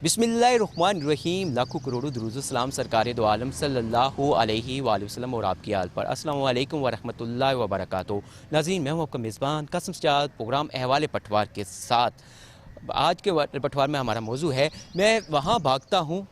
बिस्मिल्लाहिर्रहमानिर्रहीम। लाखों करोड़ों दुरूद सलाम सरकार दो आलम सल्लल्लाहु अलैहि वसल्लम और आपकी आल पर। अस्सलामु अलैकुम वरहमतुल्लाहि वबरकातुहू। नाज़रीन, मैं हूं आपका मेज़बान कसम सजाद प्रोग्राम अहवाल पटवार के साथ। आज के पटवार में हमारा मौजू है मैं वहाँ भागता हूँ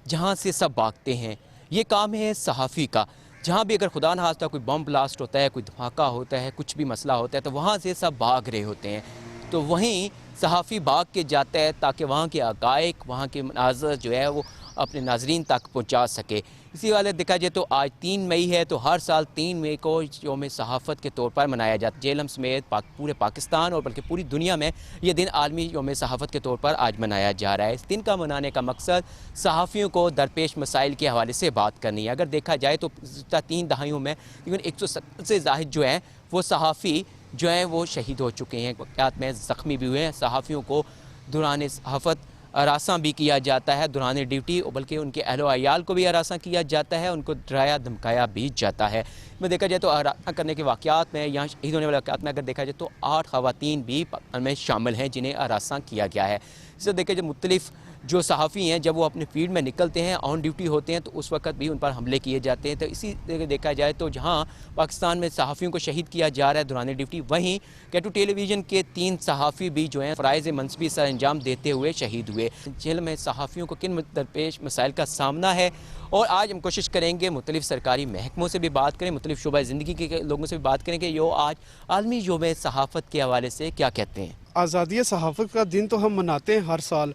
जहाँ से सब भागते हैं। ये काम है सहाफ़ी का। जहाँ भी अगर खुदा न खास्ता कोई बम ब्लास्ट होता है, कोई धमाका होता है, कुछ भी मसला होता है तो वहाँ से सब भाग रहे होते हैं। तो वहीं सहाफ़ी भाग के जाता है ताकि वहाँ के हक़ाइक़, वहाँ के मनाज़र जो है वो अपने नाज़रीन तक पहुँचा सके। इसी वाले देखा जाए तो आज 3 मई है, तो हर साल 3 मई को यौम सहाफ़त के तौर पर मनाया जाता है। जेलम समेत पूरे पाकिस्तान और बल्कि पूरी दुनिया में ये दिन आलमी यौम सहाफ़त के तौर पर आज मनाया जा रहा है। इस दिन का मनाने का मकसद सहाफ़ियों को दरपेश मसाइल के हवाले से बात करनी है। अगर देखा जाए तो 3 दहाइयों में तकरीबन 170 से ज़ाहिद जो हैं वो सहाफ़ी जो हैं वो शहीद हो चुके हैं, वाक़यात में ज़ख्मी भी हुए हैं। सहाफ़ियों को दौरान सहाफ़त हरासा भी किया जाता है, दौरान ड्यूटी, और बल्कि उनके अहलो अयाल को भी हरासा किया जाता है, उनको डराया धमकाया भी जाता है। में देखा जाए तो हरासा करने के वाक़यात में, यहाँ शहीद होने वाले वाक़यात में अगर देखा जाए तो 8 ख़वातीन भी में शामिल हैं जिन्हें हरासा किया गया है। इसे देखा जाए मुख्तलिफ़ जो सहाफ़ी हैं जब वो अपने फील्ड में निकलते हैं, ऑन ड्यूटी होते हैं, तो उस वक्त भी उन पर हमले किए जाते हैं। तो इसी देखा जाए तो जहाँ पाकिस्तान में सहाफ़ियों को शहीद किया जा रहा है दौरान ड्यूटी, वहीं केटू टेलीविज़न के 3 सहाफ़ी भी जो हैं फ़राइज़ मनसबी सर अंजाम देते हुए शहीद हुए। जेल में सहाफ़ियों को किन दरपेश मसाइल का सामना है, और आज हम कोशिश करेंगे मुख्तलिफ़ सरकारी महकमों से भी बात करें, मुख्तलिफ़ शुबा ज़िंदगी के लोगों से भी बात करें कि यो आज आलमी यौम सहाफ़त के हवाले से क्या कहते हैं। आज़ादी सहाफ़त का दिन तो हम मनाते हैं हर साल।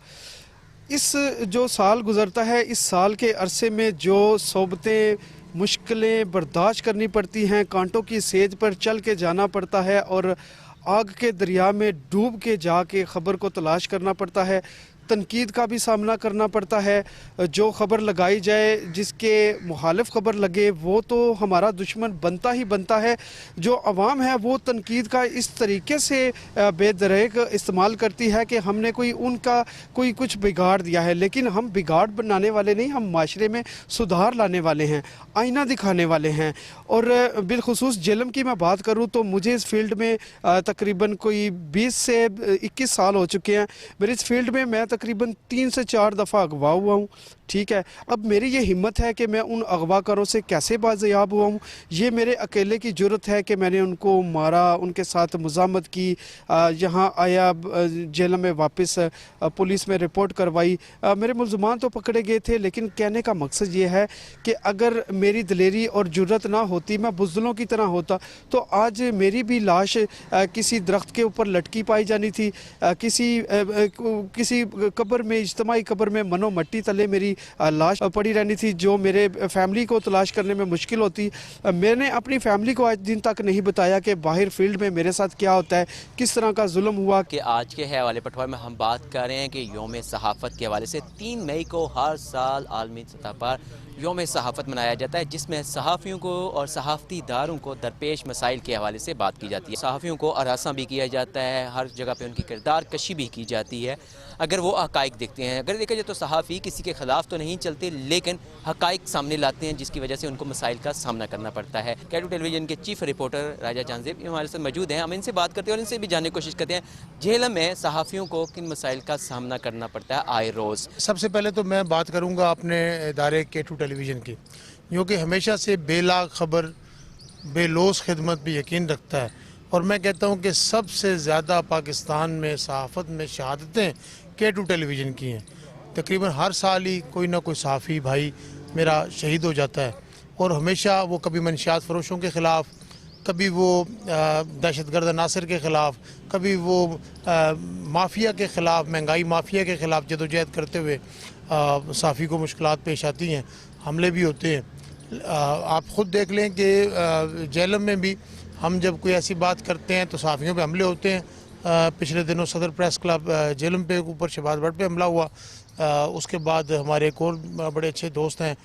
इस जो साल गुज़रता है, इस साल के अरसे में जो सोबतें मुश्किलें बर्दाश्त करनी पड़ती हैं, कांटों की सेज पर चल के जाना पड़ता है और आग के दरिया में डूब के जाके ख़बर को तलाश करना पड़ता है, तनकीद का भी सामना करना पड़ता है। जो ख़बर लगाई जाए, जिसके मुखालिफ ख़बर लगे, वो तो हमारा दुश्मन बनता ही बनता है। जो अवाम है वो तनकीद का इस तरीके से बेदरेक इस्तेमाल करती है कि हमने कोई कुछ बिगाड़ दिया है, लेकिन हम बिगाड़ बनाने वाले नहीं, हम माशरे में सुधार लाने वाले हैं, आईना दिखाने वाले हैं। और बिलखुसूस जेलम की मैं बात करूँ तो मुझे इस फील्ड में तकरीबन कोई 20 से 21 साल हो चुके हैं। मेरी इस फील्ड में मैं तकरीबन 3 से 4 दफ़ा अगवा हुआ हूँ। ठीक है, अब मेरी ये हिम्मत है कि मैं उन अगवाकारों से कैसे बाज़याब हुआ हूँ। ये मेरे अकेले की जुर्रत है कि मैंने उनको मारा, उनके साथ मुज़ामत की, यहाँ आया, जेल में वापस पुलिस में रिपोर्ट करवाई। मेरे मुल्ज़मान तो पकड़े गए थे, लेकिन कहने का मकसद ये है कि अगर मेरी दिलेरी और जुर्रत ना होती, मैं बुज़दिलों की तरह होता, तो आज मेरी भी लाश किसी दरख्त के ऊपर लटकी पाई जानी थी, किसी कब्र में, इज्तिमाई कब्र में मनो मट्टी तले मेरी लाश पड़ी रहनी थी, जो मेरे फैमिली को तलाश करने में मुश्किल होती। मैंने अपनी फैमिली को आज दिन तक नहीं बताया कि बाहर फील्ड में मेरे साथ क्या होता है, किस तरह का जुल्म हुआ। कि आज के हवाले पटवार में हम बात कर रहे हैं कि यौम सहाफ़त के हवाले से 3 मई को हर साल आलमी सतह पर यौम सहाफ़त मनाया जाता है, जिसमें सहाफ़ियों को और सहाफ़ती इदारों को दरपेश मसाइल के हवाले से बात की जाती है। सहाफ़ियों को हरासा भी किया जाता है, हर जगह पे उनकी किरदार कशी भी की जाती है अगर वो हक़ाइक़ देखते हैं। अगर देखा जाए तो सहाफ़ी किसी के ख़िलाफ़ तो नहीं चलते, लेकिन हक़ाइक़ सामने लाते हैं, जिसकी वजह से उनको मसाइल का सामना करना पड़ता है। केटू टेलीविज़न के चीफ़ रिपोर्टर राजा जानज़ेब हमारे साथ मौजूद हैं। हम इनसे बात करते हैं और इनसे भी जानने की कोशिश करते हैं जेल में सहाफ़ियों को किन मसाइल का सामना करना पड़ता है आए रोज़। सबसे पहले तो मैं बात करूंगा अपने इदारे केटू टेलीविज़न की, जो कि हमेशा से बेलाग ख़बर, बेलोस खिदमत भी यकीन रखता है। और मैं कहता हूं कि सबसे ज़्यादा पाकिस्तान में सहाफ़त में शहादतें केटू टेलीविज़न की हैं। तकरीबन हर साल ही कोई ना कोई सहाफ़ी भाई मेरा शहीद हो जाता है, और हमेशा वो कभी मनशियात फ़रोशों के ख़िलाफ़, कभी वो दहशतगर्द नासिर के ख़िलाफ़, कभी वो माफिया के ख़िलाफ़, महंगाई माफिया के ख़िलाफ़ जदोजहद करते हुए सहाफ़ी को मुश्किलात पेश आती हैं, हमले भी होते हैं। आप ख़ुद देख लें कि जेलम में भी हम जब कोई ऐसी बात करते हैं तो सहाफ़ियों पे हमले होते हैं। पिछले दिनों सदर प्रेस क्लब जेलम पे ऊपर शहबाज भट्ट पे हमला हुआ। उसके बाद हमारे एक और बड़े अच्छे दोस्त हैं,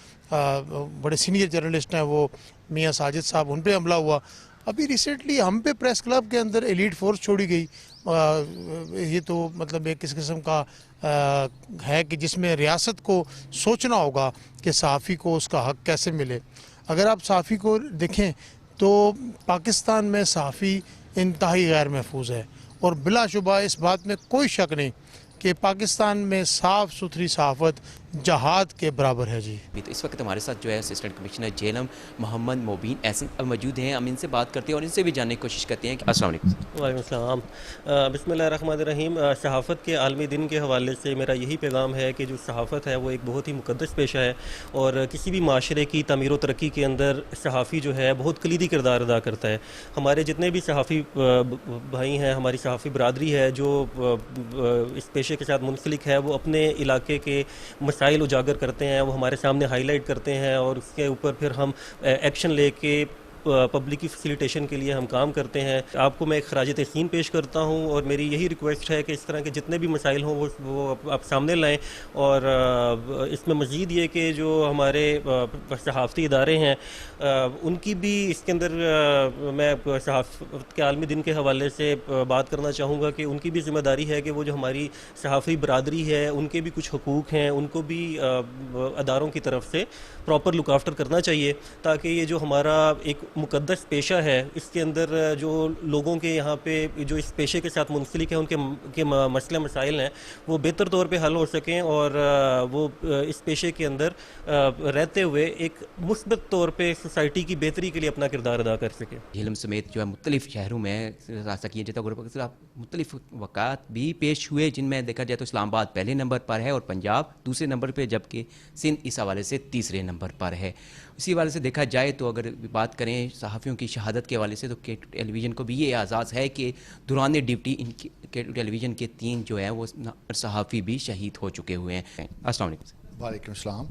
बड़े सीनियर जर्नलिस्ट हैं, वो मियाँ साजिद साहब, उन पे हमला हुआ। अभी रिसेंटली हम पे प्रेस क्लब के अंदर एलीट फोर्स छोड़ी गई। ये तो मतलब एक किस किस्म का है कि जिसमें रियासत को सोचना होगा कि सहाफ़ी को उसका हक़ कैसे मिले। अगर आप सहाफ़ी को देखें तो पाकिस्तान में सहाफ़ी इंतहाई गैर महफूज है, और बिलाशुबा इस बात में कोई शक नहीं कि पाकिस्तान में साफ़ सुथरी सहाफ़त जहाद के बराबर है जी। भी तो इस वक्त हमारे साथ जो है assistant commissioner JLM Mohammad Mobeen Ahsan अब मौजूद हैं। हम इनसे बात करते हैं और इनसे भी जानने की कोशिश करते हैं कि अस्सलाम वालेकुम। वालेकुम सलाम। बिस्मिल्लाहिर्रहमानिर्रहीम। सहाफ़त के आलमी दिन के हवाले से मेरा यही पैगाम है कि जो सहाफ़त है वो एक बहुत ही मुक़द्दस पेशा है और किसी भी माशरे की तमीर व तरक्की के अंदर सहाफ़ी जो है बहुत कलीदी किरदार अदा करता है। हमारे जितने भी सहाफ़ी भाई हैं, हमारी सहाफ़ी बरदरी है जो इस पेशे के साथ मुंसलिक है, वो अपने इलाके के मसाइल उजागर करते हैं, वो हमारे सामने हाईलाइट करते हैं और उसके ऊपर फिर हम एक्शन लेके पब्लिक की फैसिलिटेशन के लिए हम काम करते हैं। आपको मैं एक खराज तहसीन पेश करता हूँ और मेरी यही रिक्वेस्ट है कि इस तरह के जितने भी मसाइल हों वो आप सामने लाएं और इसमें मज़ीद ये कि जो हमारे सहाफ़ती इदारे हैं उनकी भी इसके अंदर मैं सहाफ़त के आलमी दिन के हवाले से बात करना चाहूँगा कि उनकी भी ज़िम्मेदारी है कि वो जो हमारी सहाफ़ी बरदरी है उनके भी कुछ हकूक़ हैं, उनको भी अदारों की तरफ से प्रॉपर लुक आफ्टर करना चाहिए ताकि ये जो हमारा एक मुक़द्दस पेशा है इसके अंदर जो लोगों के यहाँ पे जो इस पेशे के साथ मुंसलिक हैं उनके मसले मसाइल हैं वो बेहतर तौर पे हल हो सकें और वो इस पेशे के अंदर रहते हुए एक मुस्बत तौर पे सोसाइटी की बेहतरी के लिए अपना किरदार अदा कर सकें। झेलम समेत जो है मुख्तलिफ शहरों में राजकीय जता ग्रुप के खिलाफ मुख्तलिफ वक़ात भी पेश हुए जिनमें देखा जाए तो इस्लामाबाद पहले नंबर पर है और पंजाब दूसरे नंबर पर, जबकि सिंध इस हवाले से तीसरे नंबर पर है। इसी हवाले से देखा जाए तो अगर बात करें सहाफ़ियों की शहादत के हवाले से तो के टेलीविज़न को भी ये एजाज़ है कि दौरान ड्यूटी इनकी के टेलीविज़न के 3 जो है वो सहाफ़ी भी शहीद हो चुके हुए हैं। अस्सलाम वालेकुम। वालेकुम सलाम।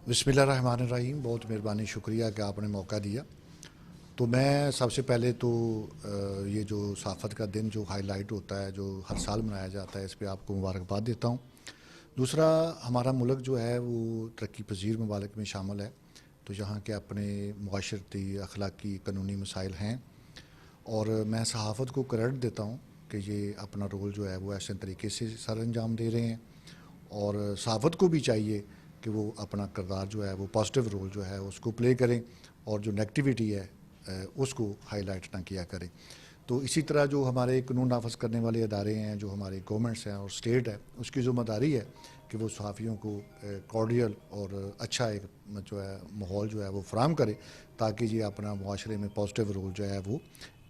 बिस्मिल्लाहिर्रहमानिर्रहीम। बहुत मेहरबानी, शुक्रिया कि आपने मौका दिया। तो मैं सबसे पहले तो ये जो सहाफ़त का दिन जो हाईलाइट होता है, जो हर साल मनाया जाता है, इस पर आपको मुबारकबाद देता हूँ। दूसरा, हमारा मुल्क जो है वो तरक्की पजीर ममालिक में शामिल है, तो यहाँ के अपने मुआशरती, अखलाकी, कानूनी मसाइल हैं और मैं सहाफ़त को क्रेडिट देता हूँ कि ये अपना रोल जो है वो ऐसे तरीके से सर अंजाम दे रहे हैं और सहाफ़त को भी चाहिए कि वो अपना किरदार जो है वो पॉजिटिव रोल जो है उसको प्ले करें और जो नेगेटिविटी है उसको हाईलाइट ना किया करें। तो इसी तरह जो हमारे कानून नाफज करने वाले अदारे हैं, जो हमारे गवर्नमेंट्स हैं और स्टेट है, उसकी ज़िम्मेदारी है कि वो सहाफ़ियों को कॉर्डियल और अच्छा एक जो है माहौल जो है वो फराहम करे ताकि ये अपना मुआशरे में पॉजिटिव रोल जो है वो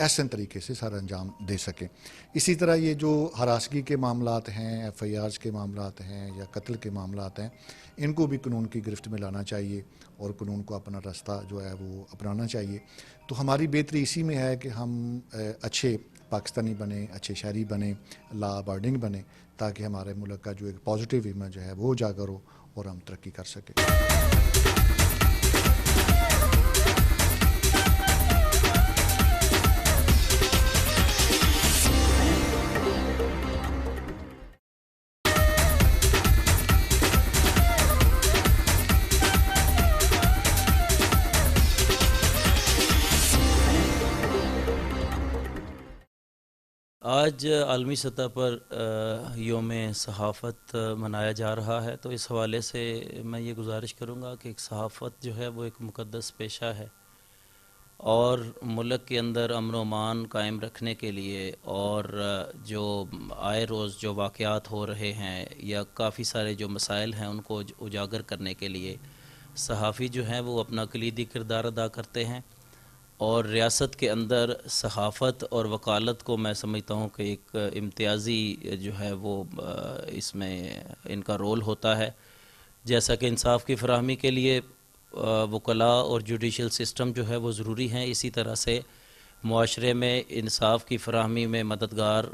ऐसे तरीके से सर अंजाम दे सकें। इसी तरह ये जो हरासगी के मामलात हैं, FIRs के मामलात हैं या कत्ल के मामलात हैं, इनको भी कानून की गिरफ्त में लाना चाहिए और कानून को अपना रास्ता जो है वो अपनाना चाहिए। तो हमारी बेहतरी इसी में है कि हम अच्छे पाकिस्तानी बने, अच्छे शहरी बने, लॉ अबाइडिंग बने, ताकि हमारे मुल्क का जो एक पॉजिटिव इमेज है वो उजागर हो और हम तरक्की कर सकें। आज आलमी सतह पर योम सहाफ़त मनाया जा रहा है, तो इस हवाले से मैं ये गुजारिश करूँगा कि एक सहाफ़त जो है वो एक मुक़द्दस पेशा है और मुल्क के अंदर अमन व अमान कायम रखने के लिए और जो आए रोज़ जो वाक़यात हो रहे हैं या काफ़ी सारे जो मसाइल हैं उनको उजागर करने के लिए सहाफ़ी जो हैं वो अपना कलीदी किरदार अदा करते हैं और रियासत के अंदर सहाफ़त और वकालत को मैं समझता हूँ कि एक इम्तियाज़ी जो है वो इसमें इनका रोल होता है। जैसा कि इंसाफ की फराहमी के लिए वकला और जुडिशल सिस्टम जो है वो ज़रूरी हैं, इसी तरह से मुआशरे में इंसाफ की फराहमी में मददगार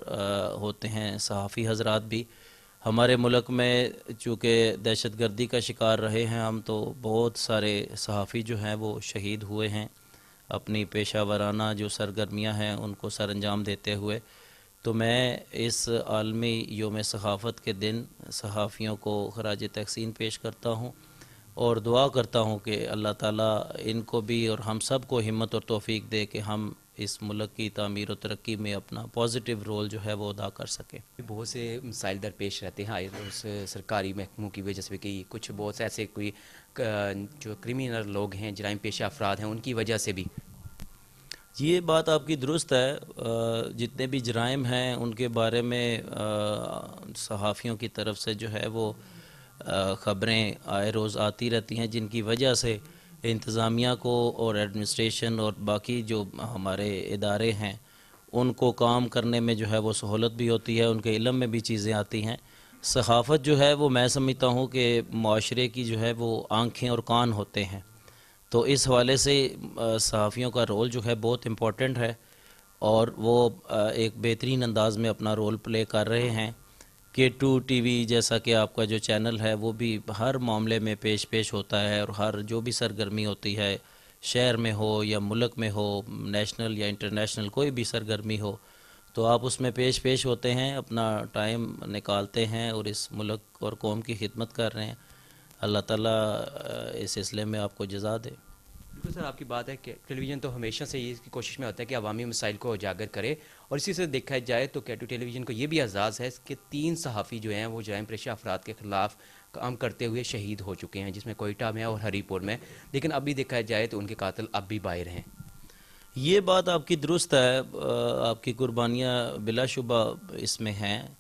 होते हैं सहाफ़ी हज़रात भी। हमारे मुल्क में चूँकि दहशत गर्दी का शिकार रहे हैं हम, तो बहुत सारे सहाफ़ी जो हैं वो शहीद हुए हैं अपनी पेशा वराना जो सरगर्मियाँ हैं उनको सर अंजाम देते हुए। तो मैं इस आलमी योम सहाफ़त के दिन सहाफ़ियों को खराज तहसीन पेश करता हूँ और दुआ करता हूँ कि अल्लाह ताला इनको भी और हम सब को हिम्मत और तौफ़ीक दे कि हम इस मुल्क की तामीर और तरक्की में अपना पॉजिटिव रोल जो है वो अदा कर सकें। बहुत से मसाइल दरपेश रहते हैं आए रोज़ सरकारी महकमों की वजह से, कि कुछ बहुत से ऐसे कोई जो क्रिमिनल लोग हैं, जराइम पेशा अफराद हैं, उनकी वजह से भी। ये बात आपकी दुरुस्त है। जितने भी जराइम हैं उनके बारे में सहाफ़ियों की तरफ से जो है वो ख़बरें आए रोज़ आती रहती हैं, जिनकी वजह से इंतज़ामिया को और एडमिनिस्ट्रेशन और बाकी जो हमारे इदारे हैं उनको काम करने में जो है वो सहूलत भी होती है, उनके इल्म में भी चीज़ें आती हैं। सहाफ़त जो है वो मैं समझता हूँ कि माशरे की जो है वो आँखें और कान होते हैं। तो इस हवाले से सहाफ़ियों का रोल जो है बहुत इम्पोर्टेंट है और वो एक बेहतरीन अंदाज में अपना रोल प्ले कर रहे हैं। K2 TV जैसा कि आपका जो चैनल है वो भी हर मामले में पेश होता है और हर जो भी सरगर्मी होती है, शहर में हो या मुल्क में हो, नेशनल या इंटरनेशनल कोई भी सरगर्मी हो, तो आप उसमें पेश होते हैं, अपना टाइम निकालते हैं और इस मुल्क और कौम की खिदमत कर रहे हैं। अल्लाह ताला इस सिलसिले में आपको जज़ा दे। बिल्कुल सर, आपकी बात है कि टेलीविज़न तो हमेशा से ये इसकी कोशिश में होता है कि अवामी मसाइल को उजागर करे, और इसी से देखा जाए तो K2 टेलीविज़न को ये भी एजाज़ है कि 3 सहाफ़ी जो हैं वो जराइम पेशा अफराद के ख़िलाफ़ काम करते हुए शहीद हो चुके हैं, जिसमें कोयटा में और हरीपुर में, लेकिन अभी देखा जाए तो उनके कातिल अब भी बाहर हैं। ये बात आपकी दुरुस्त है, आपकी कुर्बानियाँ बिलाशुबा इसमें हैं,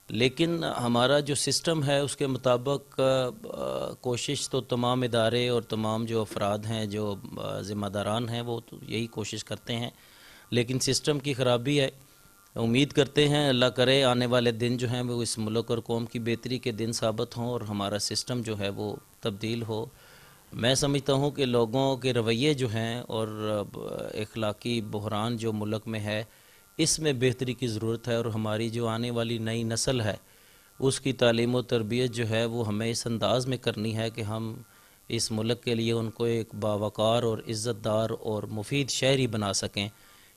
लेकिन हमारा जो सिस्टम है उसके मुताबिक कोशिश तो तमाम इदारे और तमाम जो अफराद हैं, जो ज़िम्मेदारान हैं, वो तो यही कोशिश करते हैं, लेकिन सिस्टम की ख़राबी है। उम्मीद करते हैं अल्लाह करे आने वाले दिन जो हैं वो इस मुल्क और कौम की बेहतरी के दिन साबित हों और हमारा सिस्टम जो है वो तब्दील हो। मैं समझता हूँ कि लोगों के रवैये जो हैं और इखलाकी बहरान जो मुल्क में है, इसमें बेहतरी की ज़रूरत है और हमारी जो आने वाली नई नस्ल है उसकी तालीम और तरबियत जो है वो हमें इस अंदाज में करनी है कि हम इस मुल्क के लिए उनको एक बावकार और इज़्ज़तदार और मुफीद शहरी बना सकें।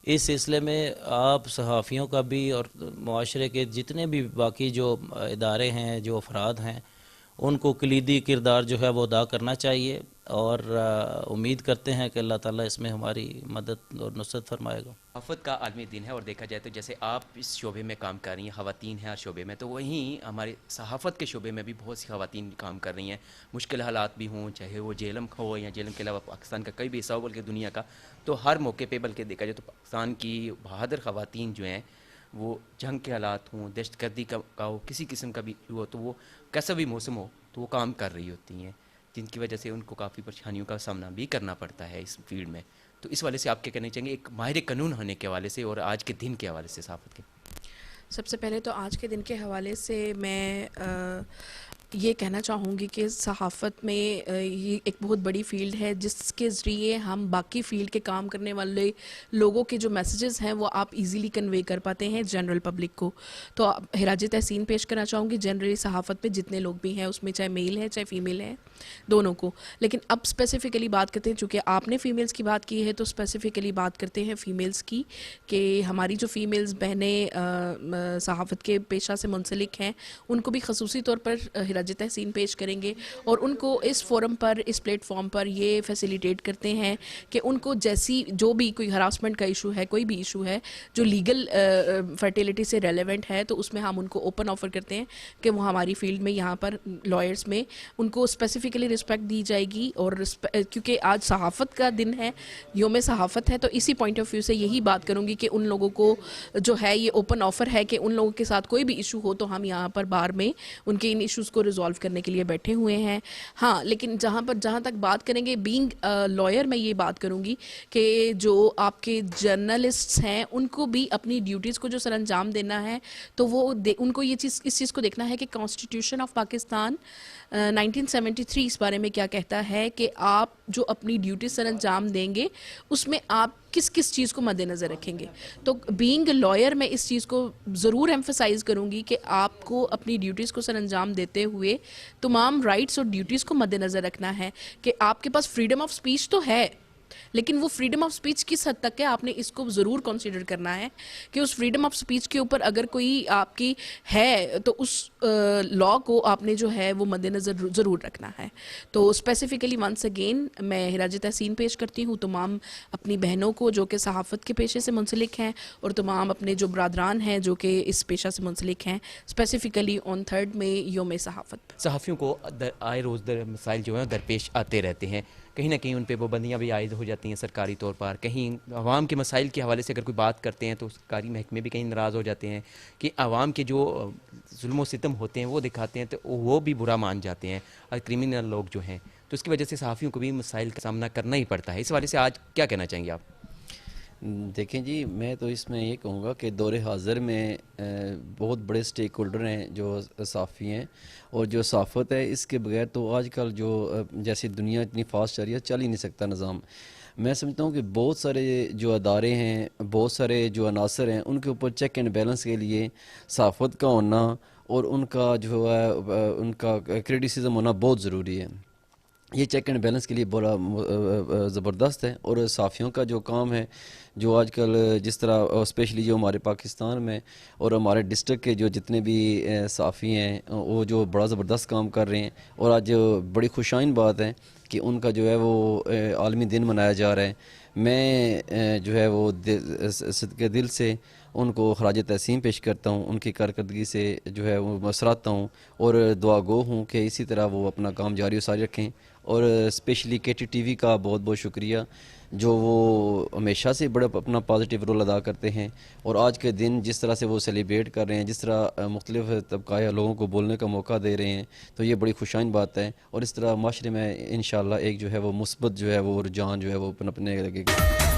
इस सिलसिले में आप सहाफ़ियों का भी और मुआशरे के जितने भी बाकी जो इदारे हैं, जो अफराद हैं, उनको कलीदी किरदार जो है वो अदा करना चाहिए और उम्मीद करते हैं कि अल्लाह ताला इसमें हमारी मदद और नुसरत फरमाएगा। सहाफ़त का आलमी दिन है और देखा जाए तो जैसे आप इस शोबे में काम कर रही हैं, ख़वातीन हैं हर शोबे में, तो वहीं हमारे सहाफ़त के शोबे में भी बहुत सी ख़वातीन काम कर रही हैं। मुश्किल हालात भी हों, चाहे वो जेलम हो या जेलम के अलावा पाकिस्तान का कई भी हिस्सा हो, बल्कि दुनिया का, तो हर मौके पे बल्कि देखा जाए तो पाकिस्तान की बहादुर ख़वातीन जो हैं वो जंग के हालात हों, दहशतगर्दी का हो, किसी किस्म का भी हो, तो वो कैसा भी मौसम हो तो वो काम कर रही होती हैं, जिनकी वजह से उनको काफ़ी परेशानियों का सामना भी करना पड़ता है इस फील्ड में। तो इस वाले से आप क्या कहना चाहेंगे, एक माहिर कानून होने के हवाले से और आज के दिन के हवाले से सहाफ़त के? सबसे पहले तो आज के दिन के हवाले से मैं ये कहना चाहूँगी कि सहाफ़त में ये एक बहुत बड़ी फ़ील्ड है जिसके ज़रिए हम बाकी फ़ील्ड के काम करने वाले लोगों के जो मैसेजेस हैं वो आप इजीली कन्वे कर पाते हैं जनरल पब्लिक को। तो हिराज तहसीन पेश करना चाहूँगी जनरली सहाफ़त में जितने लोग भी हैं उसमें, चाहे मेल है चाहे फ़ीमेल है, दोनों को। लेकिन अब स्पेसिफ़िकली बात करते हैं, चूँकि आपने फ़ीमेल्स की बात की है तो स्पेसिफ़िकली बात करते हैं फ़ीमेल्स की, कि हमारी जो फ़ीमेल्स बहनें सहाफ़त के पेशा से मुंसलिक हैं उनको भी ख़ुसूसी तौर पर तहसीन पेश करेंगे और उनको इस फोरम पर, इस प्लेटफॉर्म पर ये फैसिलिटेट करते हैं कि उनको जैसी जो भी कोई हरासमेंट का इशू है, कोई भी इशू है जो लीगल फर्टिलिटी से रेलेवेंट है, तो उसमें हम उनको ओपन ऑफ़र करते हैं कि वो हमारी फील्ड में यहाँ पर लॉयर्स में उनको स्पेसिफिकली रिस्पेक्ट दी जाएगी। और क्योंकि आज सहाफ़त का दिन है, योम सहाफ़त है, तो इसी पॉइंट ऑफ व्यू से यही बात करूँगी कि उन लोगों को जो है ये ओपन ऑफ़र है कि उन लोगों के साथ कोई भी इशू हो तो हम यहाँ पर बार में उनके इन इश्यूज़ को रिजॉल्व करने के लिए बैठे हुए हैं। हाँ, लेकिन जहाँ तक बात करेंगे बीइंग लॉयर, मैं ये बात करूँगी कि जो आपके जर्नलिस्ट्स हैं उनको भी अपनी ड्यूटीज़ को जो सर अंजाम देना है तो वो उनको ये चीज़, इस चीज़ को देखना है कि कॉन्स्टिट्यूशन ऑफ पाकिस्तान 1973 इस बारे में क्या कहता है कि आप जो अपनी ड्यूटी सर अंजाम देंगे उसमें आप किस किस चीज़ को मद्देनज़र रखेंगे। तो बीइंग लॉयर मैं इस चीज़ को ज़रूर एम्फसाइज़ करूँगी कि आपको अपनी ड्यूटीज़ को सर अंजाम देते हुए तमाम राइट्स और ड्यूटीज़ को मद्देनज़र रखना है कि आपके पास फ्रीडम ऑफ स्पीच तो है, लेकिन वो फ्रीडम ऑफ स्पीच किस हद तक है आपने इसको ज़रूर कंसीडर करना है कि उस फ्रीडम ऑफ स्पीच के ऊपर अगर कोई आपकी है तो उस लॉ को आपने जो है वो मद्देनज़र ज़रूर रखना है। तो स्पेसिफ़िकली वंस अगेन मैं हिराज तहसीन पेश करती हूँ तमाम अपनी बहनों को जो कि सहाफ़त के पेशे से मुंसलिक हैं और तमाम अपने जो बरादरान हैं जो कि इस पेशा से मुंसलिक हैं, स्पेसिफ़िकली ऑन 3 मई योम सहाफ़त। सहाफ़ियों को आए रोज़ मसाइल जो हैं दरपेश आते रहते हैं, कहीं ना कहीं उन पर पाबंदियाँ भी आयद हो जाती हैं सरकारी तौर पर। कहीं आवाम के मसाइल के हवाले से अगर कोई बात करते हैं तो सरकारी महकमे भी कहीं नाराज़ हो जाते हैं कि आवाम के जो जुल्म सितम होते हैं वो दिखाते हैं, तो वो भी बुरा मान जाते हैं और क्रिमिनल लोग जो हैं, तो इसकी वजह से सहाफ़ियों को भी मसाइल का सामना करना ही पड़ता है। इस हवाले से आज क्या कहना चाहेंगे आप? देखें जी, मैं तो इसमें ये कहूँगा कि दौर हाज़िर में बहुत बड़े स्टेक होल्डर हैं जो सहाफ़ी हैं, और जो सहाफ़त है इसके बगैर तो आजकल जो जैसे दुनिया इतनी फास्ट चल रही है, चल ही नहीं सकता निज़ाम। मैं समझता हूँ कि बहुत सारे जो अदारे हैं, बहुत सारे जो अनासर हैं, उनके ऊपर चेक एंड बैलेंस के लिए सहाफ़त का होना और उनका जो है उनका क्रिटिसिज्म होना बहुत ज़रूरी है। ये चेक एंड बैलेंस के लिए बड़ा ज़बरदस्त है। और सहाफ़ियों का जो काम है, जो आजकल जिस तरह स्पेशली जो हमारे पाकिस्तान में और हमारे डिस्ट्रिक्ट के जो जितने भी सहाफ़ी हैं वो जो बड़ा ज़बरदस्त काम कर रहे हैं, और आज बड़ी खुशाइन बात है कि उनका जो है वो आलमी दिन मनाया जा रहा है। मैं जो है वो सदके दिल से उनको खराज तहसीन पेश करता हूँ, उनकी कारकर्दगी से जो है वो मसराता हूँ और दुआ गो हूँ कि इसी तरह वो अपना काम जारी व सारी रखें। और स्पेशली KTTV का बहुत बहुत शुक्रिया, जो वो हमेशा से बड़ा अपना पॉजिटिव रोल अदा करते हैं, और आज के दिन जिस तरह से वो सेलिब्रेट कर रहे हैं, जिस तरह मुख्तलिफ़ तबका लोगों को बोलने का मौका दे रहे हैं, तो ये बड़ी खुशाइन बात है। और इस तरह माशरे में इंशाअल्लाह एक जो है वो मुस्बत जो है वो रुझान जो है वो अपने लगेगा।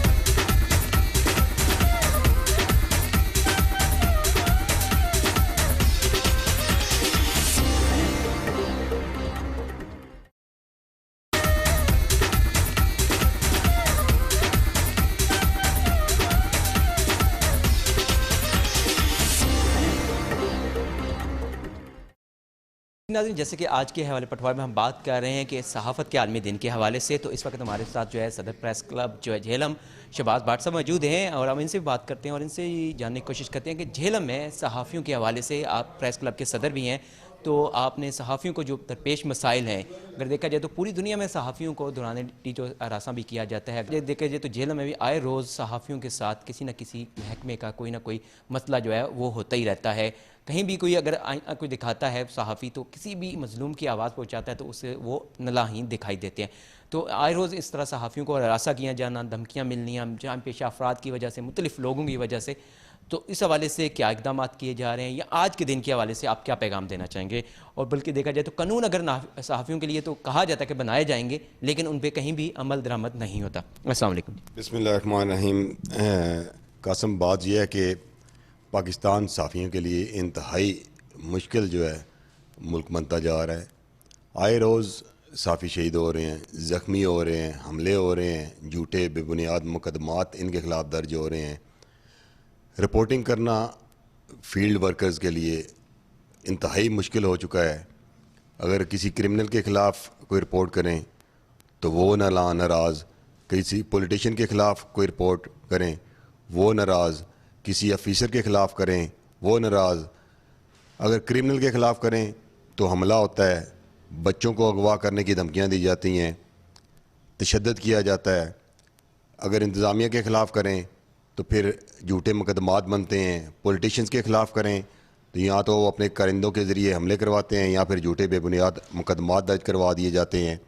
नाज़रीन, जैसे कि आज के हवाले पटवार में हम बात कर रहे हैं कि सहाफ़त के आलमी दिन के हवाले से, तो इस वक्त हमारे साथ जो है सदर प्रेस क्लब जो है झेलम शहबाज भाट साहब मौजूद हैं, और हम इनसे भी बात करते हैं और इनसे जानने की कोशिश करते हैं कि झेलम में सहाफ़ियों के हवाले से, आप प्रेस क्लब के सदर भी हैं, तो आपने सहाफ़ियों को जो दरपेश मसाइल हैं, अगर देखा जाए तो पूरी दुनिया में सहाफ़ियों को दौरान जो हरासा भी किया जाता है, देखा जाए तो झेलम में भी आए रोज़ सहाफ़ियों के साथ किसी न किसी महकमे का कोई ना कोई मसला जो है वो होता ही रहता है। कहीं भी कोई अगर कोई दिखाता है सहाफ़ी तो किसी भी मज़लूम की आवाज़ पहुँचाता है तो उसे वो नलाहीन दिखाई देते हैं। तो आए रोज़ इस तरह सहाफ़ियों को हरासा किया जाना, धमकियाँ मिलनियाँ जान पेशा अफराद की वजह से, मुख्तलिफ़ लोगों की वजह से, तो इस हवाले से क्या इक़दाम किए जा रहे हैं, या आज के दिन के हवाले से आप क्या पैगाम देना चाहेंगे? और बल्कि देखा जाए तो कानून अगर सहाफ़ियों के लिए तो कहा जाता है कि बनाए जाएंगे, लेकिन उन पर कहीं भी अमल दरामद नहीं होता। अस्सलाम वालेकुम। बिस्मिल्लाहिर्रहमानिर्रहीम। कासम, बात यह है कि पाकिस्तान सहाफ़ियों के लिए इंतहाई मुश्किल जो है मुल्क बनता जा रहा है। आए रोज़ सहाफ़ी शहीद हो रहे हैं, ज़ख्मी हो रहे हैं, हमले हो रहे हैं, झूठे बेबुनियाद मुकदमात इनके ख़िलाफ़ दर्ज हो रहे हैं। रिपोर्टिंग करना फील्ड वर्कर्स के लिए इंतहाई मुश्किल हो चुका है। अगर किसी क्रिमिनल के ख़िलाफ़ कोई रिपोर्ट करें तो वो नाराज़, किसी पॉलिटिशियन के ख़िलाफ़ कोई रिपोर्ट करें वो नाराज़, किसी ऑफिसर के ख़िलाफ़ करें वो नाराज़, अगर क्रिमिनल के ख़िलाफ़ करें तो हमला होता है, बच्चों को अगवा करने की धमकियाँ दी जाती हैं, तशद्दुद किया जाता है। अगर इंतज़ामिया के ख़िलाफ़ करें तो फिर झूठे मुकदमात बनते हैं। पॉलिटिशियंस के ख़िलाफ़ करें तो या तो वो अपने कारिंदों के ज़रिए हमले करवाते हैं या फिर झूठे बेबुनियाद मुकदमात दर्ज करवा दिए जाते हैं।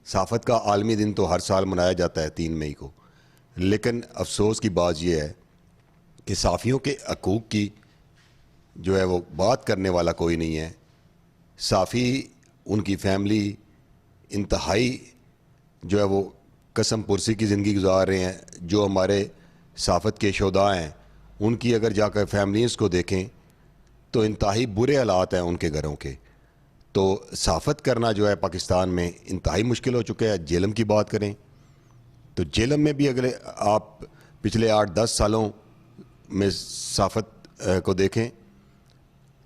सहाफ़त का आलमी दिन तो हर साल मनाया जाता है 3 मई को, लेकिन अफसोस की बात यह है कि सहाफ़ियों के हकूक़ की जो है वो बात करने वाला कोई नहीं है। सहाफ़ी, उनकी फैमिली इंतहाई जो है वो कसम पुरसी की ज़िंदगी गुजार रहे हैं। जो हमारे सहाफ़त के शोधा हैं उनकी अगर जाकर फैमिलीज़ को देखें तो इंतहाई बुरे हालात हैं उनके घरों के। तो सहाफ़त करना जो है पाकिस्तान में इंतहाई मुश्किल हो चुका है। झेलम की बात करें तो झेलम में भी अगर आप पिछले 8-10 सालों में सहाफ़त को देखें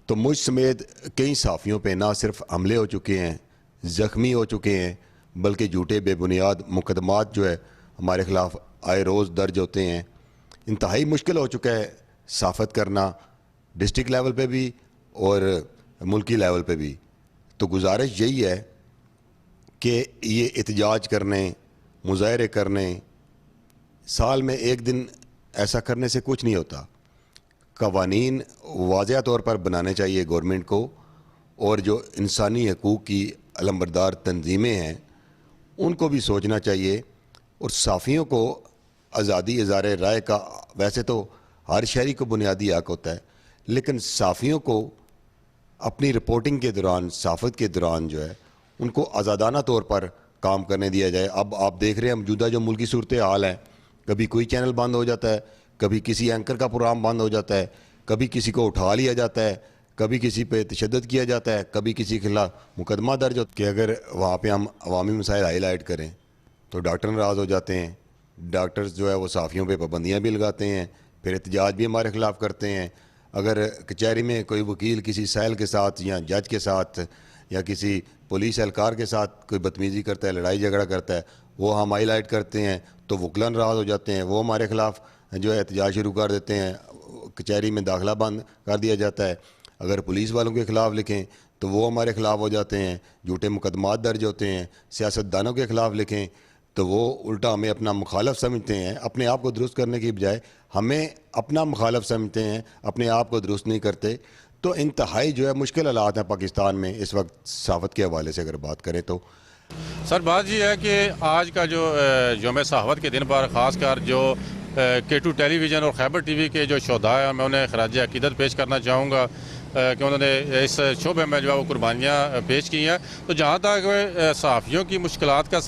तो मुझ समेत कई सहाफ़ियों पे ना सिर्फ हमले हो चुके हैं, ज़ख्मी हो चुके हैं, बल्कि झूठे बेबुनियाद मुकदमात जो है हमारे ख़िलाफ़ आए रोज़ दर्ज होते हैं। इंतहाई मुश्किल हो चुका है सहाफ़त करना, डिस्ट्रिक्ट लेवल पे भी और मुल्की लेवल पे भी। तो गुजारिश यही है कि ये एहतजाज करने, मुज़ाहरे करने, साल में एक दिन ऐसा करने से कुछ नहीं होता। कवानीन वाज़ह तौर पर बनाने चाहिए गवर्नमेंट को, और जो इंसानी हकूक़ की अलमबरदार तंजीमें हैं उनको भी सोचना चाहिए। और सहाफ़ियों को आज़ादी इज़हार राय का वैसे तो हर शहरी को बुनियादी हक होता है, लेकिन सहाफ़ियों को अपनी रिपोर्टिंग के दौरान, सहाफ़त के दौरान जो है उनको आज़ादाना तौर पर काम करने दिया जाए। अब आप देख रहे हैं मौजूदा जो मुल्की सूरत हाल है, कभी कोई चैनल बंद हो जाता है, कभी किसी एंकर का प्रोग्राम बंद हो जाता है, कभी किसी को उठा लिया जाता है, कभी किसी पे तशद्दुद किया जाता है, कभी किसी के खिलाफ मुकदमा दर्ज हो कि अगर वहाँ पे हम अवामी मसाइल हाईलाइट करें तो डॉक्टर नाराज़ हो जाते हैं। डॉक्टर्स जो है वो सहाफ़ियों पे पाबंदियाँ भी लगाते हैं, फिर एहतजाज भी हमारे ख़िलाफ़ करते हैं। अगर कचहरी में कोई वकील किसी सैल के साथ या जज के साथ या किसी पुलिस एहलकार के साथ कोई बदतमीज़ी करता है, लड़ाई झगड़ा करता है, वो हम हाईलाइट करते हैं तो वकला नाराज़ हो जाते हैं, वो हमारे ख़िलाफ़ जो है एहतजाज शुरू कर देते हैं, कचहरी में दाखिला बंद कर दिया जाता है। अगर पुलिस वालों के ख़िलाफ़ लिखें तो वो हमारे ख़िलाफ़ हो जाते हैं, झूठे मुकदमात दर्ज होते हैं। सियासतदानों के ख़िलाफ़ लिखें तो वो उल्टा हमें अपना मुखालफ समझते हैं, अपने आप को दुरुस्त करने की बजाय हमें अपना मुखालफ समझते हैं, अपने आप को दुरुस्त नहीं करते। तो इंतहाई जो है मुश्किल हालात हैं पाकिस्तान में इस वक्त सहाफ़त के हवाले से अगर बात करें तो। सर बात यह है कि आज का जो यौम सहाफ़त के दिन पर ख़ासकर जो K2 टेलीविज़न और खैबर टीवी के जो शोधा है, मैं उन्हें खराज अक़ीदत पेश करना चाहूँगा कि उन्होंने इस शोबे में जो है वो कुर्बानियाँ पेश की हैं। तो जहाँ तक सहाफ़ियों की मुश्किलात का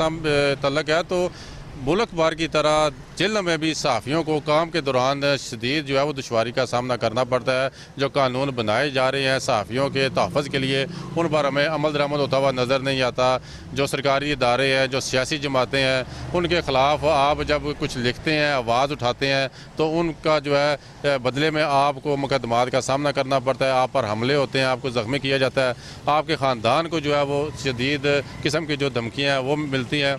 तल्लुक़ है तो मुल्क भर की तरह जेल में भी सहाफ़ियों को काम के दौरान शदीद जो है वो दुश्वारी का सामना करना पड़ता है। जो कानून बनाए जा रहे हैं सहाफ़ियों के तहफ़्फ़ुज़ के लिए, उन पर हमें अमल दरामद होता हुआ नज़र नहीं आता। जो सरकारी इदारे हैं, जो सियासी जमातें हैं, उनके ख़िलाफ़ आप जब कुछ लिखते हैं, आवाज़ उठाते हैं तो उनका जो है बदले में आपको मुकदमात का सामना करना पड़ता है, आप पर हमले होते हैं, आपको ज़ख्मी किया जाता है, आपके ख़ानदान को जो है वो शदीद किस्म की जो धमकियाँ हैं वो मिलती हैं।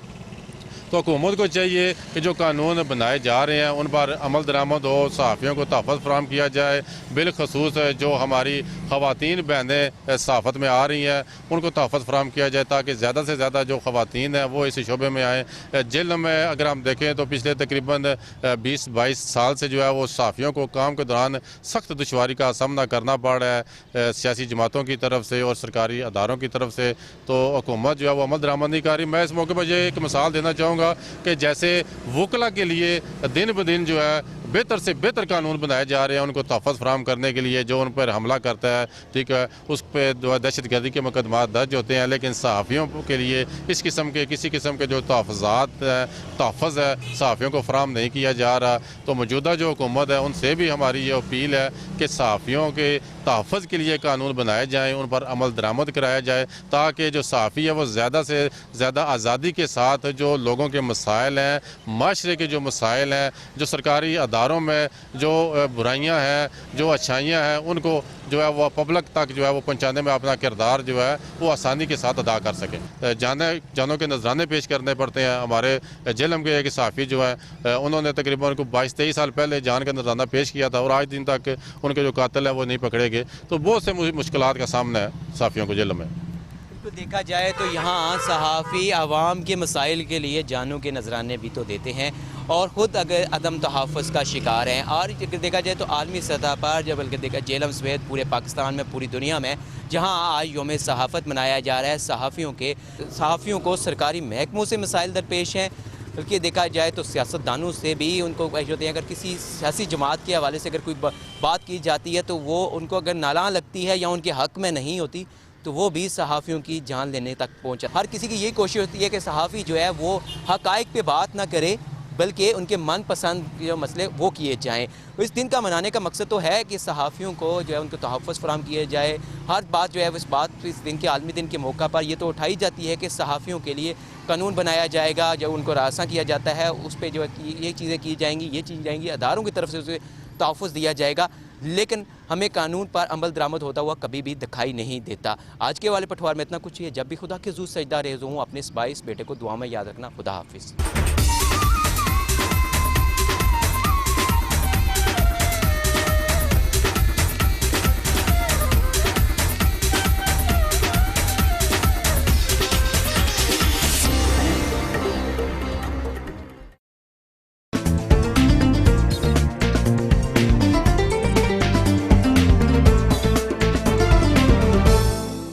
तो हुकूमत को चाहिए कि जो कानून बनाए जा रहे हैं उन पर अमल दरामद हो, सहाफ़ियों को तहफ़्फ़ुज़ फराहम किया जाए। बिलखसूस जो हमारी ख़वातीन बहनें सहाफ़त में आ रही हैं उनको तहफ़्फ़ुज़ फराहम किया जाए ताकि ज़्यादा से ज़्यादा जो ख़वातीन हैं वो इस शोबे में आएँ। जेल में अगर हम देखें तो पिछले तकरीबन 20-22 साल से जो है वो सहाफ़ियों को काम के दौरान सख्त दुश्वारी का सामना करना पड़ रहा है सियासी जमातों की तरफ से और सरकारी अदारों की तरफ से। तो हुकूमत जो है वो अमल दरामद नहीं कर रही। मैं इस मौके पर ये एक मिसाल देना चाहूँगा कि जैसे वकला के लिए दिन ब दिन जो है बेहतर से बेहतर कानून बनाए जा रहे हैं उनको तहफ़्फ़ुज़ फराहम करने के लिए, जो उन पर हमला करता है, ठीक है, उस पर जो है दहशतगर्दी के मुकदमात दर्ज होते हैं, लेकिन सहाफ़ियों के लिए इस किस्म के किसी किस्म के जो तहफ़्फ़ुज़ है सहाफ़ियों को फराहम नहीं किया जा रहा। तो मौजूदा जो हुकूमत है उनसे भी हमारी ये अपील है कि सहाफ़ियों के तहफ़्फ़ुज़ के लिए कानून बनाए जाएँ, उन पर अमल दरामद कराया जाए ताकि जो सहाफ़ी है वो ज़्यादा से ज़्यादा आज़ादी के साथ जो लोगों के मसाइल हैं, माशरे के जो मसाइल हैं, जो सरकारी अदारों में जो बुराइयां हैं, जो अच्छाइयां हैं, उनको जो है वो पब्लिक तक जो है वो पहुंचाने में अपना किरदार जो है वो आसानी के साथ अदा कर सकें। जानों के नजराने पेश करने पड़ते हैं। हमारे जेल के एक सहाफ़ी जो है उन्होंने तकरीबन को 22-23 साल पहले जान का नजराना पेश किया था और आज दिन तक उनके जो कातिल है वो नहीं पकड़े गए। तो बहुत से मुश्किलात का सामना है सहाफ़ियों को जेल में। तो देखा जाए तो यहाँ सहाफ़ी आवाम के मसाइल के लिए जानों के नजराने भी तो देते हैं और ख़ुद अगर अदम तहफ़्फ़ुज़ का शिकार हैं। और अगर देखा जाए तो आलमी सतह पर जब बल्कि देखा जेलम समेत पूरे पाकिस्तान में, पूरी दुनिया में जहाँ आज यौम सहाफ़त मनाया जा रहा है, सहाफ़ियों को सरकारी महकमों से मसाइल दरपेश हैं। बल्कि देखा जाए तो सियासतदानों से भी उनको होते हैं, अगर किसी सियासी जमात के हवाले से अगर कोई बात की जाती है तो वो उनको अगर नालां लगती है या उनके हक़ में नहीं होती तो वो भी सहाफ़ियों की जान लेने तक पहुँचा। हर किसी की यही कोशिश होती है कि सहाफ़ी जो है वो हक़ाइक़ पे बात ना करे बल्कि उनके मनपसंद जो मसले वो किए जाएँ। इस दिन का मनाने का मकसद तो है कि सहाफ़ियों को जो है उनको तहफ़्फ़ुज़ फराहम किए जाए। हर बात जो है इस दिन के आलमी दिन के मौका पर ये तो उठाई जाती है कि सहाफ़ियों के लिए कानून बनाया जाएगा, जब उनको रास्ता किया जाता है उस पर जो है ये चीज़ें की जाएंगी, ये चीज़ जाएंगी, अदारों की तरफ से उसे तहफ़्फ़ुज़ दिया जाएगा। लेकिन हमें कानून पर अमल दरामद होता हुआ कभी भी दिखाई नहीं देता। आज के वाले पटवार में इतना कुछ ही है। जब भी खुदा के ज़ू सजदा रेज़ हूँ, अपने इस 22 बेटे को दुआ में याद रखना। खुदा हाफिज़।